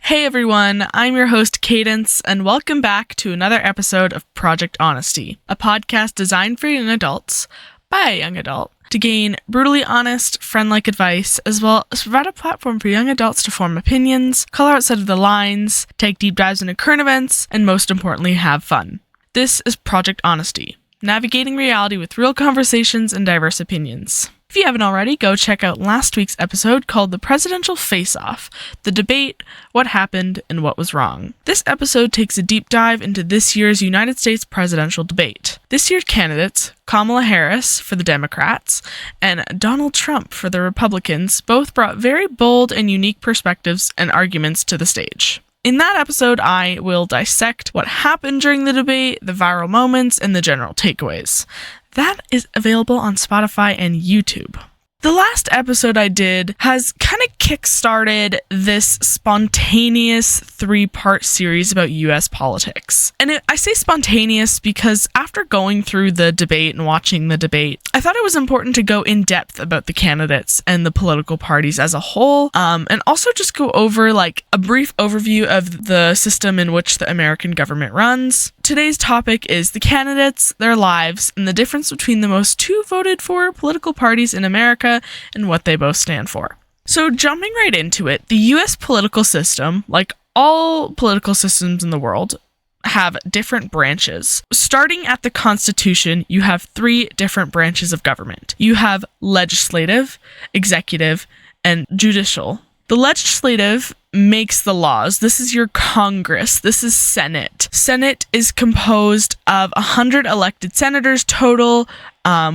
Hey everyone, I'm your host Cadence, and welcome back to another episode of Project Honesty, a podcast designed for young adults, by a young adult, to gain brutally honest, friend-like advice, as well as provide a platform for young adults to form opinions, color outside of the lines, take deep dives into current events, and most importantly, have fun. This is Project Honesty, navigating reality with real conversations and diverse opinions. If you haven't already, go check out last week's episode called The Presidential Face-Off, the debate, what happened, and what was wrong. This episode takes a deep dive into this year's United States presidential debate. This year's candidates, Kamala Harris for the Democrats and Donald Trump for the Republicans, both brought very bold and unique perspectives and arguments to the stage. In that episode, I will dissect what happened during the debate, the viral moments, and the general takeaways. That is available on Spotify and YouTube. The last episode I did has kind of kick-started this spontaneous 3-part series about US politics. And I say spontaneous because after going through the debate and watching the debate, I thought it was important to go in depth about the candidates and the political parties as a whole, and also just go over a brief overview of the system in which the American government runs. Today's topic is the candidates, their lives, and the difference between the most two voted for political parties in America and what they both stand for. So jumping right into it, the US political system, like all political systems in the world, have different branches. Starting at the Constitution, you have 3 different branches of government. You have legislative, executive, and judicial. The legislative makes the laws. This is your Congress. This is Senate. Senate is composed of 100 elected senators total,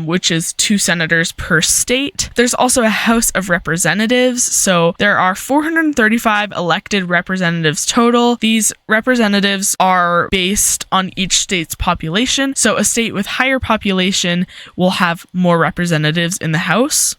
which is 2 senators per state. There's also a House of Representatives, so there are 435 elected representatives total. These representatives are based on each state's population, so a state with higher population will have more representatives in the House.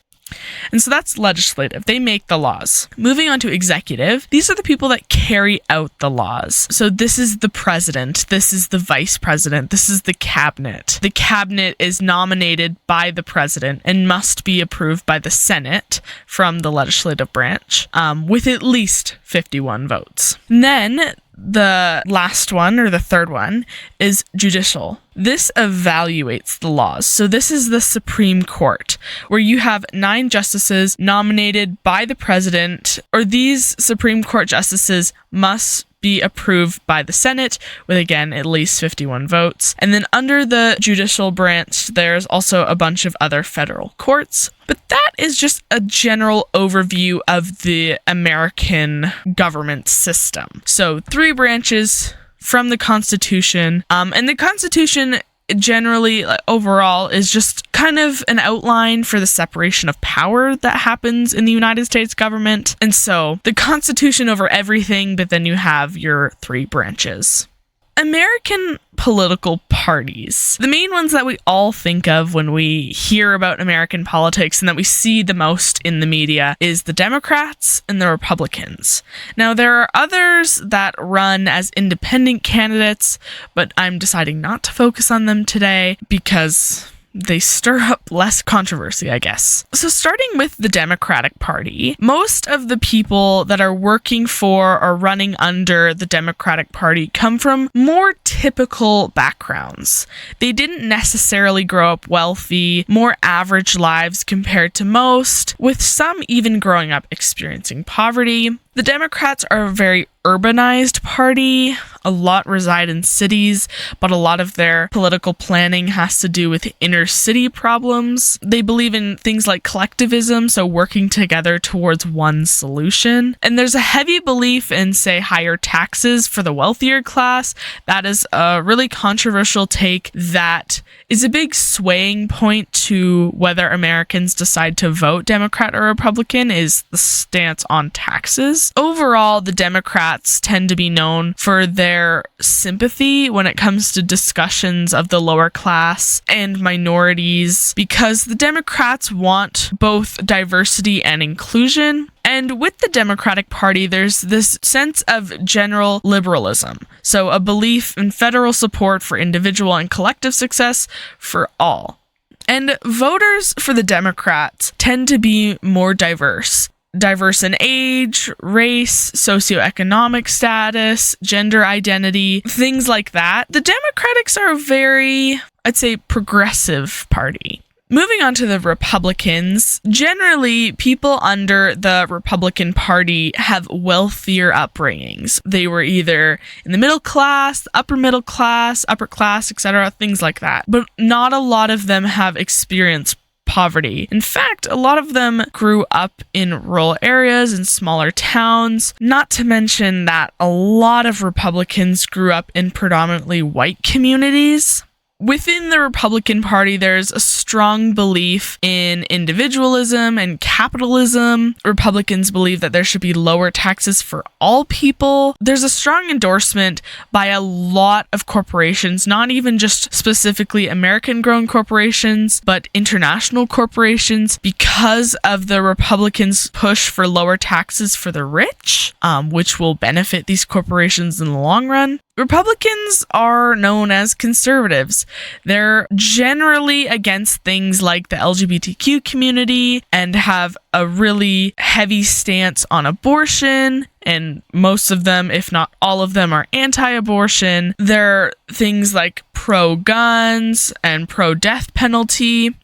And so that's legislative. They make the laws. Moving on to executive, these are the people that carry out the laws. So this is the president, this is the vice president, this is the cabinet. The cabinet is nominated by the president and must be approved by the Senate from the legislative branch, with at least 51 votes. And then the last one, or the third one, is judicial. This evaluates the laws. So this is the Supreme Court, where you have 9 justices nominated by the president, or these Supreme Court justices must be approved by the Senate with, again, at least 51 votes. And then under the judicial branch, there's also a bunch of other federal courts. But that is just a general overview of the American government system. So 3 branches from the Constitution, and the Constitution generally overall is just kind of an outline for the separation of power that happens in the United States government. And so the Constitution over everything, but then you have your 3 branches. American political parties. The main ones that we all think of when we hear about American politics and that we see the most in the media is the Democrats and the Republicans. Now, there are others that run as independent candidates, but I'm deciding not to focus on them today because they stir up less controversy, I guess. So starting with the Democratic Party, most of the people that are working for or running under the Democratic Party come from more typical backgrounds. They didn't necessarily grow up wealthy, more average lives compared to most, with some even growing up experiencing poverty. The Democrats are a very urbanized party. A lot reside in cities, but a lot of their political planning has to do with inner city problems. They believe in things like collectivism, so working together towards one solution. And there's a heavy belief in, say, higher taxes for the wealthier class. That is a really controversial take that is a big swaying point to whether Americans decide to vote Democrat or Republican, is the stance on taxes. Overall, the Democrats tend to be known for their sympathy when it comes to discussions of the lower class and minorities, because the Democrats want both diversity and inclusion. And with the Democratic Party, there's this sense of general liberalism. So a belief in federal support for individual and collective success for all. And voters for the Democrats tend to be more diverse. diverse in age, race, socioeconomic status, gender identity, things like that. The Democrats are a very, I'd say, progressive party. Moving on to the Republicans, generally people under the Republican Party have wealthier upbringings. They were either in the middle class, upper class, etc., things like that. But not a lot of them have experienced poverty. In fact, a lot of them grew up in rural areas and smaller towns, not to mention that a lot of Republicans grew up in predominantly white communities. Within the Republican Party, there's a strong belief in individualism and capitalism. Republicans believe that there should be lower taxes for all people. There's a strong endorsement by a lot of corporations, not even just specifically American-grown corporations, but international corporations, because of the Republicans' push for lower taxes for the rich, which will benefit these corporations in the long run. Republicans are known as conservatives. They're generally against things like the LGBTQ community and have a really heavy stance on abortion, and most of them, if not all of them, are anti-abortion. They're things like pro-guns and pro-death penalty.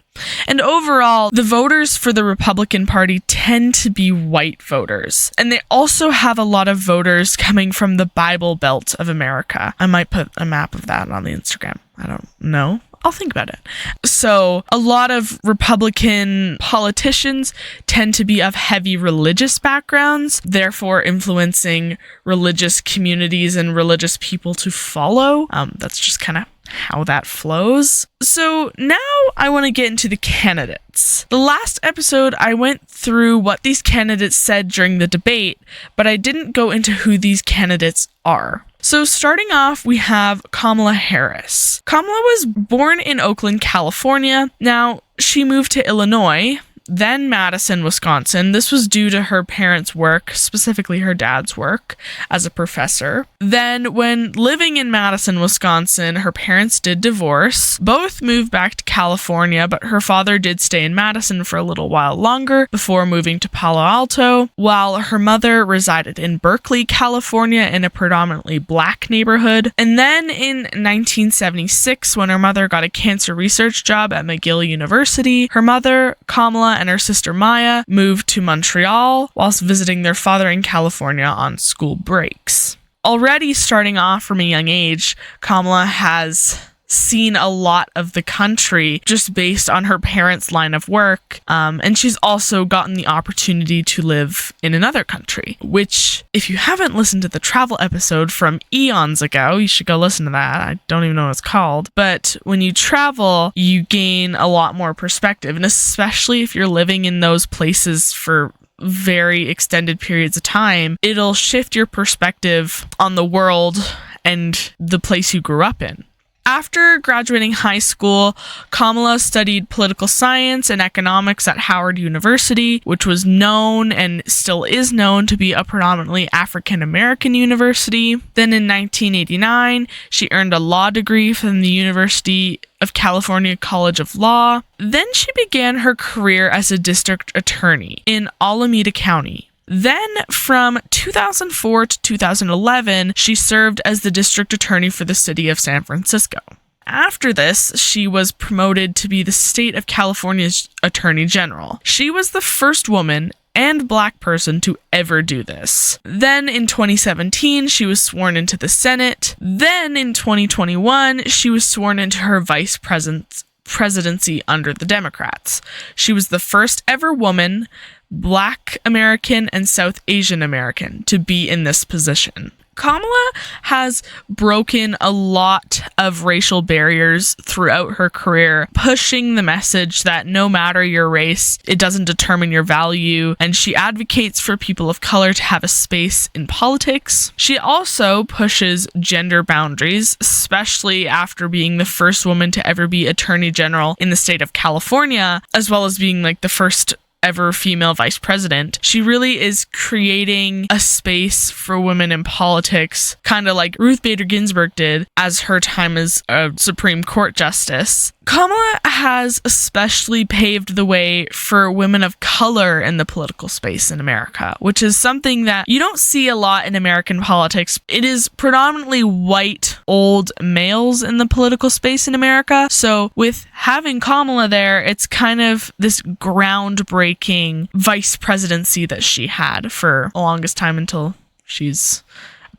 And overall, the voters for the Republican Party tend to be white voters. And they also have a lot of voters coming from the Bible Belt of America. I might put a map of that on the Instagram. I don't know. I'll think about it. So a lot of Republican politicians tend to be of heavy religious backgrounds, therefore influencing religious communities and religious people to follow. That's just kind of how that flows. So now I want to get into the candidates. The last episode, I went through what these candidates said during the debate, but I didn't go into who these candidates are. So starting off, we have Kamala Harris. Kamala was born in Oakland, California. Now, she moved to Illinois, then Madison, Wisconsin. This was due to her parents' work, specifically her dad's work as a professor. Then when living in Madison, Wisconsin, her parents did divorce. Both moved back to California, but her father did stay in Madison for a little while longer before moving to Palo Alto, while her mother resided in Berkeley, California, in a predominantly black neighborhood. And then in 1976, when her mother got a cancer research job at McGill University, her mother, Kamala, and her sister Maya moved to Montreal whilst visiting their father in California on school breaks. Already starting off from a young age, Kamala has seen a lot of the country just based on her parents' line of work, and she's also gotten the opportunity to live in another country, which, if you haven't listened to the travel episode from eons ago, you should go listen to that. I don't even know what it's called, but when you travel, you gain a lot more perspective, and especially if you're living in those places for very extended periods of time, it'll shift your perspective on the world and the place you grew up in. After graduating high school, Kamala studied political science and economics at Howard University, which was known and still is known to be a predominantly African-American university. Then in 1989, she earned a law degree from the University of California College of Law. Then she began her career as a district attorney in Alameda County. Then, from 2004 to 2011, she served as the district attorney for the city of San Francisco. After this, she was promoted to be the state of California's attorney general. She was the first woman and black person to ever do this. Then in 2017, she was sworn into the Senate. Then in 2021, she was sworn into her vice presidency under the Democrats. She was the first ever woman, Black American and South Asian American, to be in this position. Kamala has broken a lot of racial barriers throughout her career, pushing the message that no matter your race, it doesn't determine your value, and she advocates for people of color to have a space in politics. She also pushes gender boundaries, especially after being the first woman to ever be Attorney General in the state of California, as well as being like the first ever female vice president. She really is creating a space for women in politics, kind of like Ruth Bader Ginsburg did as her time as a Supreme Court justice. Kamala has especially paved the way for women of color in the political space in America, which is something that you don't see a lot in American politics. It is predominantly white, old males in the political space in America. So with having Kamala there, it's kind of this groundbreaking vice presidency that she had for the longest time until she's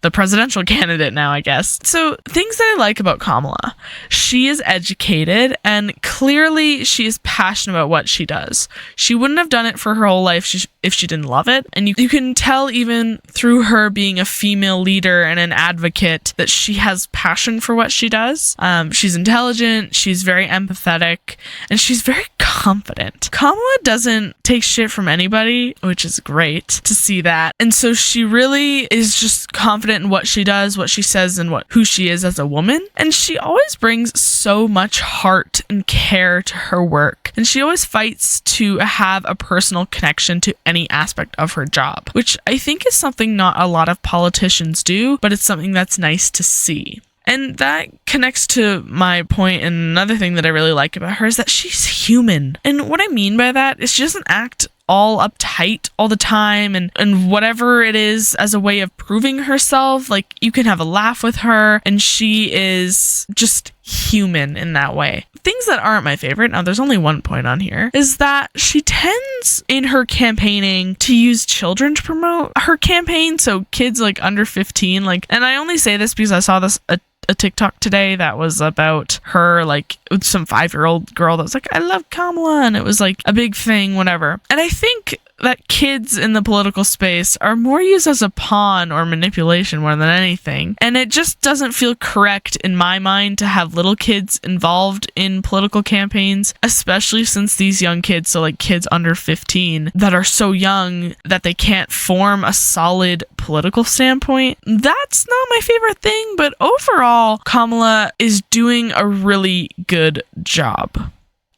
the presidential candidate now, I guess. So things that I like about Kamala: she is educated, and clearly she is passionate about what she does. She wouldn't have done it for her whole life if she didn't love it. And you can tell even through her being a female leader and an advocate that she has passion for what she does. She's intelligent, she's very empathetic, and she's very confident. Kamala doesn't take shit from anybody, which is great to see that. And so she really is just confident in what she does, what she says, and who she is as a woman. And she always brings so much heart and care to her work. And she always fights to have a personal connection to any aspect of her job, which I think is something not a lot of politicians do, but it's something that's nice to see. And that connects to my point, and another thing that I really like about her is that she's human. And what I mean by that is she doesn't act all uptight all the time and whatever it is as a way of proving herself. Like, you can have a laugh with her, and she is just human in that way. Things that aren't my favorite, now there's only one point on here, is that she tends in her campaigning to use children to promote her campaign. So kids like under 15, and I only say this because I saw this a TikTok today that was about her, some 5-year-old girl that was like, I love Kamala, and it was like a big thing, whatever. And I think that kids in the political space are more used as a pawn or manipulation more than anything. And it just doesn't feel correct in my mind to have little kids involved in political campaigns, especially since these young kids, so kids under 15 that are so young that they can't form a solid political standpoint. That's not my favorite thing, but overall, Kamala is doing a really good job.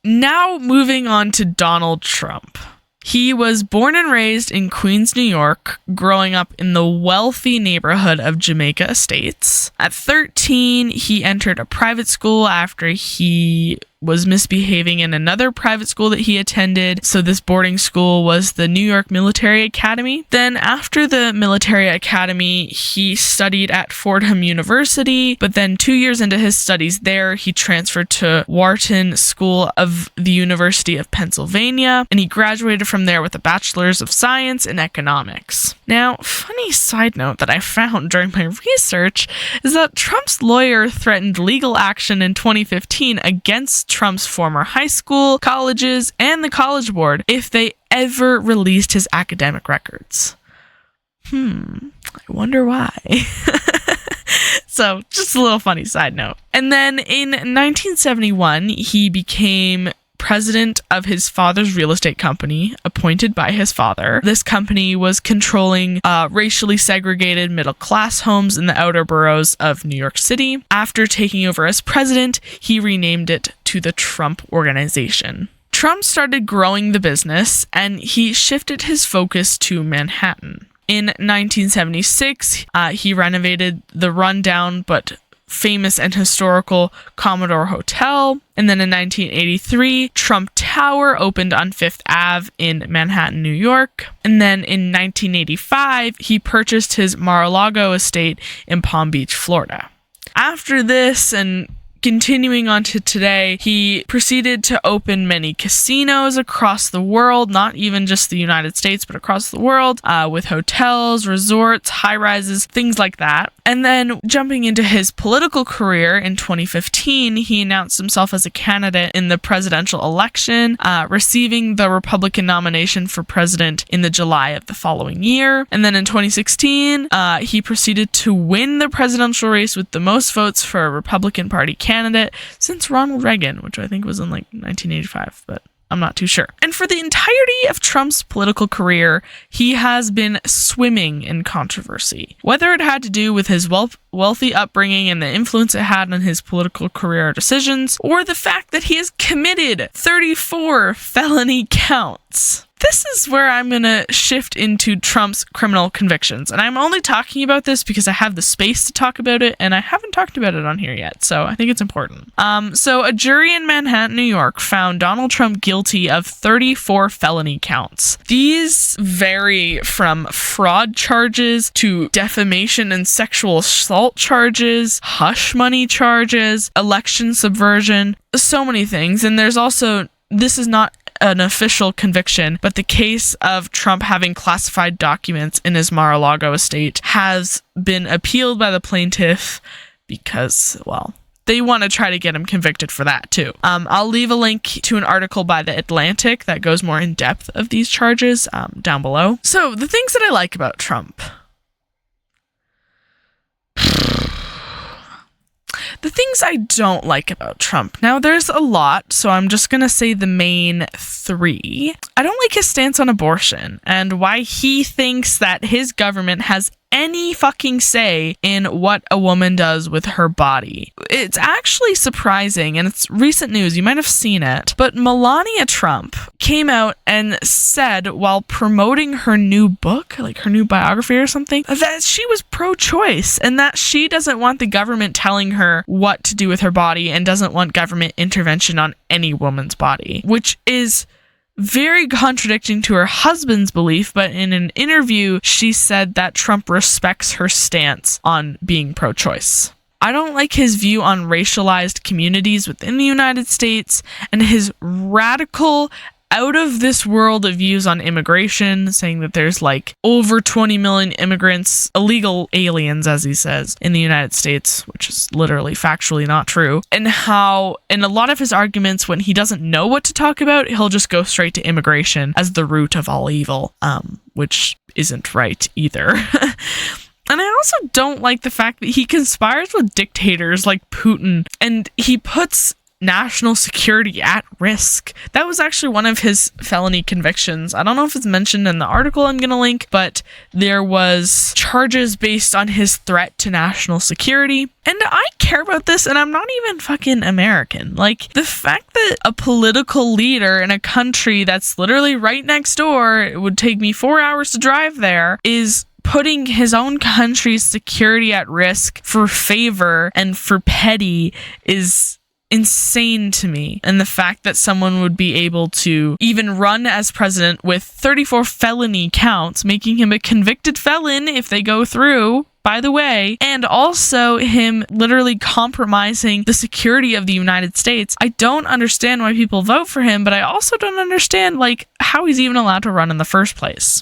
Now moving on to Donald Trump. He was born and raised in Queens, New York, growing up in the wealthy neighborhood of Jamaica Estates. At 13, he entered a private school after he was misbehaving in another private school that he attended. So this boarding school was the New York Military Academy. Then after the military academy, he studied at Fordham University, but then 2 years into his studies there, he transferred to Wharton School of the University of Pennsylvania, and he graduated from there with a Bachelor's of Science in Economics. Now, funny side note that I found during my research is that Trump's lawyer threatened legal action in 2015 against Trump's former high school, colleges, and the College Board if they ever released his academic records. I wonder why. So, just a little funny side note. And then in 1971, he became president of his father's real estate company, appointed by his father. This company was controlling racially segregated middle-class homes in the outer boroughs of New York City. After taking over as president, he renamed it to the Trump Organization. Trump started growing the business, and he shifted his focus to Manhattan. In 1976, he renovated the rundown but famous and historical Commodore Hotel. And then in 1983, Trump Tower opened on Fifth Ave in Manhattan, New York. And then in 1985, he purchased his Mar-a-Lago estate in Palm Beach, Florida. After this, and continuing on to today, he proceeded to open many casinos across the world, not even just the United States, but across the world, with hotels, resorts, high-rises, things like that. And then jumping into his political career in 2015, he announced himself as a candidate in the presidential election, receiving the Republican nomination for president in the July of the following year. And then in 2016, he proceeded to win the presidential race with the most votes for a Republican Party candidate since Ronald Reagan, which I think was in 1985, but I'm not too sure. And for the entirety of Trump's political career, he has been swimming in controversy. Whether it had to do with his wealthy upbringing and the influence it had on his political career decisions, or the fact that he has committed 34 felony counts. this is where I'm going to shift into Trump's criminal convictions. And I'm only talking about this because I have the space to talk about it, and I haven't talked about it on here yet, so I think it's important. So a jury in Manhattan, New York, found Donald Trump guilty of 34 felony counts. These vary from fraud charges to defamation and sexual assault charges, hush money charges, election subversion, so many things. And there's also, this is not an official conviction, but the case of Trump having classified documents in his Mar-a-Lago estate has been appealed by the plaintiff because, well, they want to try to get him convicted for that too. I'll leave a link to an article by The Atlantic that goes more in depth of these charges down below. So the things that I like about Trump. The things I don't like about Trump. Now, there's a lot, so I'm just going to say the main three. I don't like his stance on abortion and why he thinks that his government has any fucking say in what a woman does with her body. It's actually surprising, and it's recent news, you might have seen it, but Melania Trump came out and said while promoting her new book, like her new biography or something, that she was pro-choice and that she doesn't want the government telling her what to do with her body and doesn't want government intervention on any woman's body, which is very contradicting to her husband's belief, but in an interview, she said that Trump respects her stance on being pro-choice. I don't like his view on racialized communities within the United States and his radical, out-of-this-world views on immigration, saying that there's like over 20 million immigrants, illegal aliens, as he says, in the United States, which is literally factually not true, and how in a lot of his arguments, when he doesn't know what to talk about, he'll just go straight to immigration as the root of all evil, which isn't right either. And I also don't like the fact that he conspires with dictators like Putin, and he puts national security at risk. That was actually one of his felony convictions. I don't know if it's mentioned in the article I'm going to link, but there was charges based on his threat to national security. And I care about this, and I'm not even fucking American. Like, the fact that a political leader in a country that's literally right next door, it would take me 4 hours to drive there, is putting his own country's security at risk for favor and for petty is insane to me. And the fact that someone would be able to even run as president with 34 felony counts, making him a convicted felon if they go through, by the way, and also him literally compromising the security of the United States. I don't understand why people vote for him, but I also don't understand like how he's even allowed to run in the first place.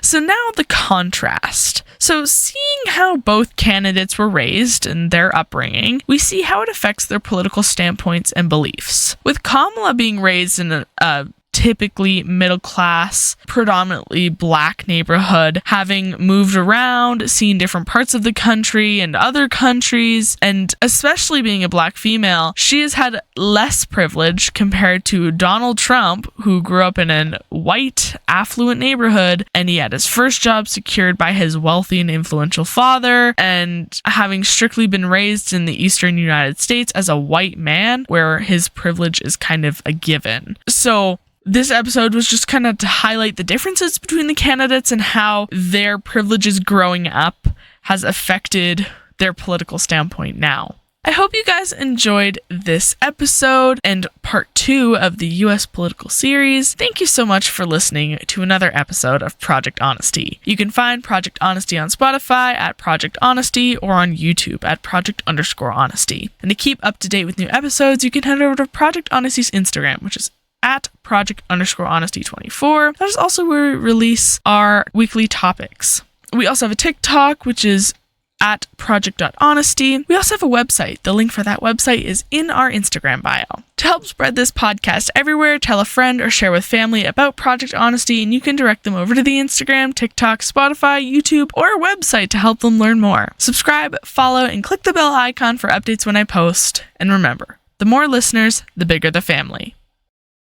So now the contrast. So seeing how both candidates were raised and their upbringing, we see how it affects their political standpoints and beliefs. With Kamala being raised in a typically middle-class, predominantly black neighborhood, having moved around, seen different parts of the country and other countries, and especially being a black female, she has had less privilege compared to Donald Trump, who grew up in a white, affluent neighborhood, and he had his first job secured by his wealthy and influential father, and having strictly been raised in the eastern United States as a white man, where his privilege is kind of a given. So this episode was just kind of to highlight the differences between the candidates and how their privileges growing up has affected their political standpoint now. I hope you guys enjoyed this episode and part 2 of the US political series. Thank you so much for listening to another episode of Project Honesty. You can find Project Honesty on Spotify at Project Honesty or on YouTube at Project_Honesty. And to keep up to date with new episodes, you can head over to Project Honesty's Instagram, which is at Project_Honesty24. That is also where we release our weekly topics. We also have a TikTok, which is at project.honesty. We also have a website. The link for that website is in our Instagram bio. To help spread this podcast everywhere, tell a friend or share with family about Project Honesty, and you can direct them over to the Instagram, TikTok, Spotify, YouTube, or our website to help them learn more. Subscribe, follow, and click the bell icon for updates when I post. And remember, the more listeners, the bigger the family.